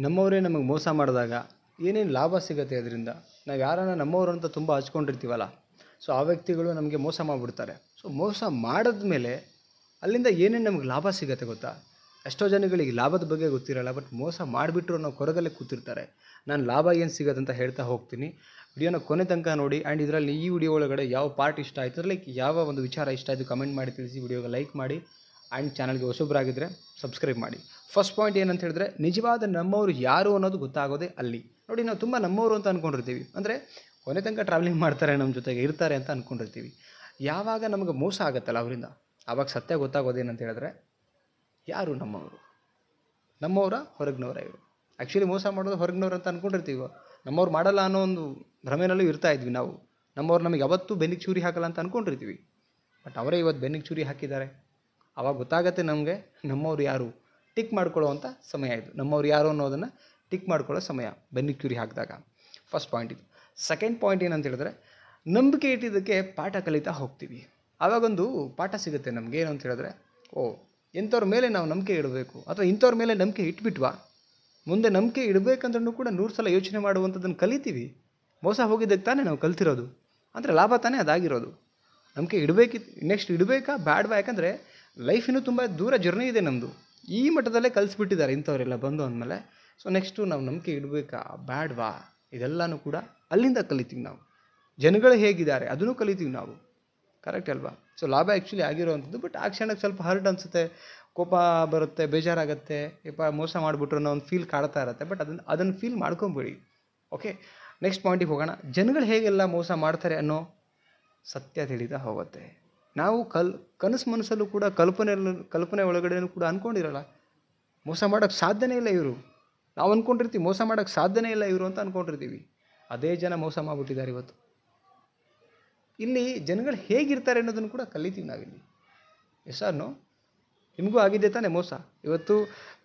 ನಮ್ಮವರೇ ನಮಗೆ ಮೋಸ ಮಾಡಿದಾಗ ಏನೇನು ಲಾಭ ಸಿಗುತ್ತೆ ಅದರಿಂದ? ನಾವು ಯಾರನ್ನ ನಮ್ಮವರು ಅಂತ ತುಂಬ ಹಚ್ಕೊಂಡಿರ್ತೀವಲ್ಲ, ಸೊ ಆ ವ್ಯಕ್ತಿಗಳು ನಮಗೆ ಮೋಸ ಮಾಡಿಬಿಡ್ತಾರೆ. ಸೊ ಮೋಸ ಮಾಡಿದ್ಮೇಲೆ ಅಲ್ಲಿಂದ ಏನೇನು ನಮಗೆ ಲಾಭ ಸಿಗುತ್ತೆ ಗೊತ್ತಾ? ಎಷ್ಟೋ ಜನಗಳಿಗೆ ಲಾಭದ ಬಗ್ಗೆ ಗೊತ್ತಿರಲ್ಲ, ಬಟ್ ಮೋಸ ಮಾಡಿಬಿಟ್ರು ಅನ್ನೋ ಕೊರಗಲ್ಲೇ ಕೂತಿರ್ತಾರೆ. ನಾನು ಲಾಭ ಏನು ಸಿಗುತ್ತೆ ಅಂತ ಹೇಳ್ತಾ ಹೋಗ್ತೀನಿ. ವಿಡಿಯೋನ ಕೊನೆ ತನಕ ನೋಡಿ. ಆ್ಯಂಡ್ ಇದರಲ್ಲಿ ಈ ವಿಡಿಯೋ ಒಳಗಡೆ ಯಾವ ಪಾರ್ಟ್ ಇಷ್ಟ ಆಯಿತು, ಲೈಕ್ ಯಾವ ಒಂದು ವಿಚಾರ ಇಷ್ಟ ಆಯಿತು ಕಮೆಂಟ್ ಮಾಡಿ ತಿಳಿಸಿ. ವಿಡಿಯೋಗೆ ಲೈಕ್ ಮಾಡಿ ಆ್ಯಂಡ್ ಚಾನಲ್ಗೆ ಹೊಸಬ್ರಾಗಿದ್ದರೆ ಸಬ್ಸ್ಕ್ರೈಬ್ ಮಾಡಿ. ಫಸ್ಟ್ ಪಾಯಿಂಟ್ ಏನಂತ ಹೇಳಿದ್ರೆ, ನಿಜವಾದ ನಮ್ಮವರು ಯಾರು ಅನ್ನೋದು ಗೊತ್ತಾಗೋದೇ ಅಲ್ಲಿ. ನೋಡಿ, ನಾವು ತುಂಬ ನಮ್ಮವರು ಅಂತ ಅಂದ್ಕೊಂಡಿರ್ತೀವಿ, ಅಂದರೆ ಕೊನೆ ತನಕ ಟ್ರಾವೆಲಿಂಗ್ ಮಾಡ್ತಾರೆ, ನಮ್ಮ ಜೊತೆಗೆ ಇರ್ತಾರೆ ಅಂತ ಅಂದ್ಕೊಂಡಿರ್ತೀವಿ. ಯಾವಾಗ ನಮಗೆ ಮೋಸ ಆಗುತ್ತಲ್ಲ ಅವರಿಂದ, ಆವಾಗ ಸತ್ಯ ಗೊತ್ತಾಗೋದೇನಂತ ಹೇಳಿದ್ರೆ ಯಾರು ನಮ್ಮವರು, ನಮ್ಮವರ ಹೊರಗಿನವರ ಇವರು. ಆ್ಯಕ್ಚುಲಿ ಮೋಸ ಮಾಡೋದು ಹೊರಗಿನವ್ರು ಅಂತ ಅಂದ್ಕೊಂಡಿರ್ತೀವಿ. ನಮ್ಮವ್ರು ಮಾಡಲ್ಲ ಅನ್ನೋ ಒಂದು ಭ್ರಮೆನಲ್ಲೂ ಇರ್ತಾ ಇದ್ವಿ ನಾವು. ನಮ್ಮವ್ರು ನಮಗೆ ಯಾವತ್ತೂ ಬೆನ್ನಿಗೆ ಚೂರಿ ಹಾಕಲ್ಲ ಅಂತ ಅಂದ್ಕೊಂಡಿರ್ತೀವಿ, ಬಟ್ ಅವರೇ ಇವತ್ತು ಬೆನ್ನಿಗೆ ಚೂರಿ ಹಾಕಿದ್ದಾರೆ. ಆವಾಗ ಗೊತ್ತಾಗತ್ತೆ ನಮಗೆ ನಮ್ಮವ್ರು ಯಾರು ಟಿಕ್ ಮಾಡ್ಕೊಳ್ಳೋವಂಥ ಸಮಯ ಇದು. ನಮ್ಮವ್ರು ಯಾರು ಅನ್ನೋದನ್ನು ಟಿಕ್ ಮಾಡ್ಕೊಳ್ಳೋ ಸಮಯ ಬೆನ್ನಿಗೆ ಚೂರಿ ಹಾಕಿದಾಗ. ಫಸ್ಟ್ ಪಾಯಿಂಟ್ ಇದು. ಸೆಕೆಂಡ್ ಪಾಯಿಂಟ್ ಏನಂತ ಹೇಳಿದ್ರೆ, ನಂಬಿಕೆ ಇಟ್ಟಿದ್ದಕ್ಕೆ ಪಾಠ ಕಲಿತಾ ಹೋಗ್ತೀವಿ. ಆವಾಗೊಂದು ಪಾಠ ಸಿಗುತ್ತೆ ನಮಗೆ. ಏನು ಅಂತ ಹೇಳಿದ್ರೆ, ಇಂಥವ್ರ ಮೇಲೆ ನಾವು ನಂಬಿಕೆ ಇಡಬೇಕು, ಅಥವಾ ಇಂಥವ್ರ ಮೇಲೆ ನಂಬಿಕೆ ಇಟ್ಬಿಟ್ವಾ, ಮುಂದೆ ನಂಬಿಕೆ ಇಡಬೇಕಂದ್ರೂ ಕೂಡ 100 ಸಲ ಯೋಚನೆ ಮಾಡುವಂಥದ್ದನ್ನು ಕಲಿತೀವಿ. ಮೋಸ ಹೋಗಿದ್ದಕ್ಕೆ ತಾನೇ ನಾವು ಕಲ್ತಿರೋದು, ಅಂದರೆ ಲಾಭ ತಾನೇ ಅದಾಗಿರೋದು. ನಂಬಿಕೆ ಇಡಬೇಕಿತ್ತು, ನೆಕ್ಸ್ಟ್ ಇಡಬೇಕಾ ಬೇಡವಾ? ಯಾಕಂದರೆ ಲೈಫಿನೂ ತುಂಬ ದೂರ ಜರ್ನಿ ಇದೆ ನಮ್ಮದು. ಈ ಮಟ್ಟದಲ್ಲೇ ಕಲಿಸ್ಬಿಟ್ಟಿದ್ದಾರೆ ಇಂಥವರೆಲ್ಲ ಬಂದು ಅಂದಮೇಲೆ. ಸೊ ನೆಕ್ಸ್ಟು ನಾವು ನಂಬಿಕೆ ಇಡಬೇಕಾ ಬೇಡವಾ, ಇದೆಲ್ಲನೂ ಕೂಡ ಅಲ್ಲಿಂದ ಕಲಿತೀವಿ ನಾವು. ಜನಗಳು ಹೇಗಿದ್ದಾರೆ ಅದನ್ನು ಕಲಿತೀವಿ ನಾವು. ಕರೆಕ್ಟ್ ಅಲ್ವಾ? ಸೊ ಲಾಭ ಆ್ಯಕ್ಚುಲಿ ಆಗಿರೋವಂಥದ್ದು, ಬಟ್ ಆ ಕ್ಷಣಕ್ಕೆ ಸ್ವಲ್ಪ ಹರ್ಟ್ ಅನಿಸುತ್ತೆ, ಕೋಪ ಬರುತ್ತೆ, ಬೇಜಾರಾಗುತ್ತೆ, ಮೋಸ ಮಾಡಿಬಿಟ್ರು ಅನ್ನೋ ಒಂದು ಫೀಲ್ ಕಾಡ್ತಾ ಇರುತ್ತೆ. ಬಟ್ ಅದನ್ನು ಫೀಲ್ ಮಾಡ್ಕೊಂಬಿಡಿ. ಓಕೆ, ನೆಕ್ಸ್ಟ್ ಪಾಯಿಂಟಿಗೆ ಹೋಗೋಣ. ಜನಗಳು ಹೇಗೆಲ್ಲ ಮೋಸ ಮಾಡ್ತಾರೆ ಅನ್ನೋ ಸತ್ಯ ತಿಳಿತಾ ಹೋಗುತ್ತೆ. ನಾವು ಕನಸು ಮನಸ್ಸಲ್ಲೂ ಕೂಡ ಕಲ್ಪನೆ ಒಳಗಡೆನೂ ಕೂಡ ಅಂದ್ಕೊಂಡಿರಲ್ಲ, ಮೋಸ ಮಾಡೋಕ್ಕೆ ಸಾಧ್ಯನೇ ಇಲ್ಲ ಇವರು. ನಾವು ಅಂದ್ಕೊಂಡಿರ್ತೀವಿ ಮೋಸ ಮಾಡೋಕ್ಕೆ ಸಾಧ್ಯನೇ ಇಲ್ಲ ಇವರು ಅಂತ ಅಂದ್ಕೊಂಡಿರ್ತೀವಿ. ಅದೇ ಜನ ಮೋಸ ಮಾಡಿಬಿಟ್ಟಿದ್ದಾರೆ ಇವತ್ತು. ಇಲ್ಲಿ ಜನಗಳು ಹೇಗಿರ್ತಾರೆ ಅನ್ನೋದನ್ನು ಕೂಡ ಕಲಿತೀವಿ ನಾವಿಲ್ಲಿ. ಎಸ್ಸಾರ್ನೋ ನಿಮಗೂ ಆಗಿದೆ ತಾನೇ ಮೋಸ? ಇವತ್ತು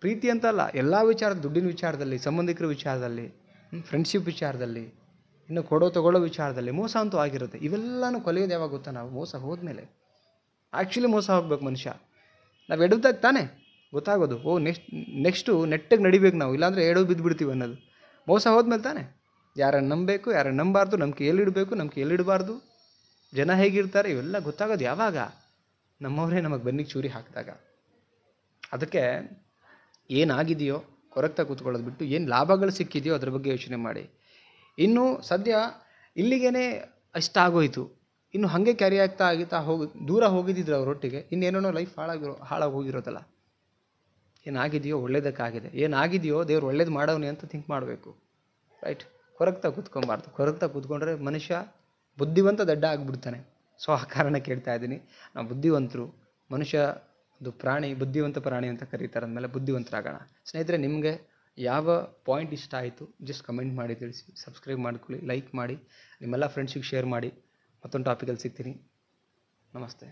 ಪ್ರೀತಿ ಅಂತ ಅಲ್ಲ, ಎಲ್ಲ ದುಡ್ಡಿನ ವಿಚಾರದಲ್ಲಿ, ಸಂಬಂಧಿಕರ ವಿಚಾರದಲ್ಲಿ, ಫ್ರೆಂಡ್ಶಿಪ್ ವಿಚಾರದಲ್ಲಿ, ಇನ್ನು ಕೊಡೋ ತಗೊಳ್ಳೋ ವಿಚಾರದಲ್ಲಿ ಮೋಸ ಅಂತೂ ಆಗಿರುತ್ತೆ. ಇವೆಲ್ಲನೂ ಕಲಿಯೋದು ಯಾವಾಗ ಗೊತ್ತಾ? ನಾವು ಮೋಸ ಹೋದ್ಮೇಲೆ. ಆ್ಯಕ್ಚುಲಿ ಮೋಸ ಹೋಗ್ಬೇಕು ಮನುಷ್ಯ, ನಾವು ಎಡದಾಗ ತಾನೇ ಗೊತ್ತಾಗೋದು. ನೆಕ್ಸ್ಟು ನೆಟ್ಟಿಗೆ ನಡಿಬೇಕು ನಾವು, ಇಲ್ಲಾಂದರೆ ಎಡವು ಬಿದ್ದುಬಿಡ್ತೀವಿ ಅನ್ನೋದು ಮೋಸ ಹೋದ್ಮೇಲೆ ತಾನೇ. ಯಾರನ್ನು ನಂಬಬೇಕು, ಯಾರನ್ನು ನಂಬಾರ್ದು, ನಂಬಿಕೆ ಎಲ್ಲಿಡಬೇಕು, ನಂಬಿಕೆ ಎಲ್ಲಿಡಬಾರ್ದು, ಜನ ಹೇಗಿರ್ತಾರೆ, ಇವೆಲ್ಲ ಗೊತ್ತಾಗೋದು ಯಾವಾಗ? ನಮ್ಮವರೇ ನಮಗೆ ಬೆನ್ನಿಗೆ ಚೂರಿ ಹಾಕಿದಾಗ. ಅದಕ್ಕೆ ಏನಾಗಿದೆಯೋ ಕೊರಗ್ತಾ ಕೂತ್ಕೊಳ್ಳೋದು ಬಿಟ್ಟು ಏನು ಲಾಭಗಳು ಸಿಕ್ಕಿದೆಯೋ ಅದ್ರ ಬಗ್ಗೆ ಯೋಚನೆ ಮಾಡಿ. ಇನ್ನು ಸದ್ಯ ಇಲ್ಲಿಗೇ ಅಷ್ಟಾಗೋಯ್ತು, ಇನ್ನು ಹಾಗೆ ಕ್ಯಾರಿ ಆಗ್ತಾ ದೂರ ಹೋಗಿದ್ದಿದ್ರು ಅವರೊಟ್ಟಿಗೆ, ಇನ್ನೇನೋ ಲೈಫ್ ಹಾಳಾಗಿ ಹೋಗಿರೋದಲ್ಲ. ಏನಾಗಿದೆಯೋ ಒಳ್ಳೇದಕ್ಕಾಗಿದೆ, ಏನಾಗಿದೆಯೋ ದೇವ್ರು ಒಳ್ಳೇದು ಮಾಡೋನೆ ಅಂತ ಥಿಂಕ್ ಮಾಡಬೇಕು. ರೈಟ್? ಕೊರಗ್ತಾ ಕೂತ್ಕೊಬಾರ್ದು. ಕೊರಗ್ತಾ ಕೂತ್ಕೊಂಡ್ರೆ ಮನುಷ್ಯ ಬುದ್ಧಿವಂತ ದಡ್ಡ ಆಗಿಬಿಡ್ತಾನೆ. ಸೊ ಆ ಕಾರಣ ಕೇಳ್ತಾ ಇದ್ದೀನಿ. ನಾವು ಬುದ್ಧಿವಂತರು, ಮನುಷ್ಯ ಒಂದು ಪ್ರಾಣಿ, ಬುದ್ಧಿವಂತ ಪ್ರಾಣಿ ಅಂತ ಕರೀತಾರೆ. ಅಂದಮೇಲೆ ಬುದ್ಧಿವಂತರಾಗೋಣ. ಸ್ನೇಹಿತರೆ, ನಿಮಗೆ ಯಾವ ಪಾಯಿಂಟ್ ಇಷ್ಟ ಆಯಿತು ಜಸ್ಟ್ ಕಮೆಂಟ್ ಮಾಡಿ ತಿಳಿಸಿ. ಸಬ್ಸ್ಕ್ರೈಬ್ ಮಾಡ್ಕೊಳ್ಳಿ, ಲೈಕ್ ಮಾಡಿ, ನಿಮ್ಮೆಲ್ಲ ಫ್ರೆಂಡ್ಸಿಗೆ ಶೇರ್ ಮಾಡಿ. ಮತ್ತೊಂದು ಟಾಪಿಕಲ್ಲಿ ಸಿಗ್ತೀನಿ. ನಮಸ್ತೆ.